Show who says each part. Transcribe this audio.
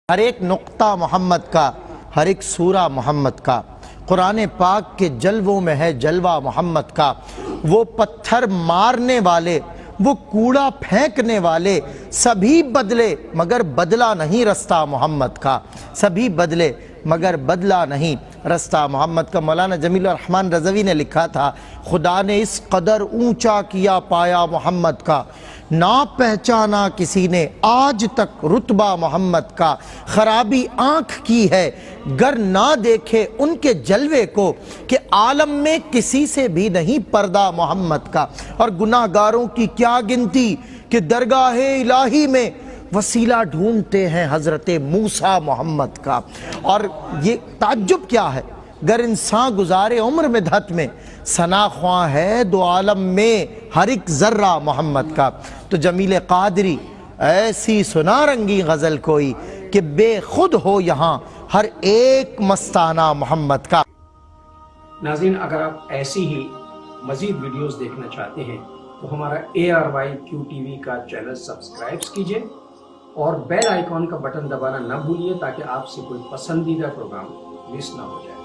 Speaker 1: ہر ایک نقطہ محمد کا، ہر ایک سورہ محمد کا، قرآن پاک کے جلووں میں ہے جلوہ محمد کا۔ وہ پتھر مارنے والے، وہ کوڑا پھینکنے والے سبھی بدلے مگر بدلہ نہیں رستہ محمد کا، سبھی بدلے مگر بدلہ نہیں رستہ محمد کا۔ مولانا جمیل الرحمن رضوی نے لکھا تھا، خدا نے اس قدر اونچا کیا پایا محمد کا، نہ پہچانا کسی نے آج تک رتبہ محمد کا۔ خرابی آنکھ کی ہے گر نہ دیکھے ان کے جلوے کو، کہ عالم میں کسی سے بھی نہیں پردہ محمد کا۔ اور گناہ گاروں کی کیا گنتی کہ درگاہ الہی میں وسیلہ ڈھونڈتے ہیں حضرت موسیٰ محمد کا۔ اور یہ تعجب کیا ہے، گر انسان گزارے عمر میں دھت میں، ثنا خواں ہے دو عالم میں ہر ایک ذرہ محمد کا۔ تو جمیل قادری ایسی سنا رنگی غزل کوئی کہ بے خود ہو یہاں ہر ایک مستانہ محمد کا۔
Speaker 2: ناظرین، اگر آپ ایسی ہی مزید ویڈیوز دیکھنا چاہتے ہیں تو ہمارا ARYQ کا چینل سبسکرائب کیجئے اور بیل آئیکن کا بٹن دبانا نہ بھولیے تاکہ آپ سے کوئی پسندیدہ پروگرام مس نہ ہو جائے۔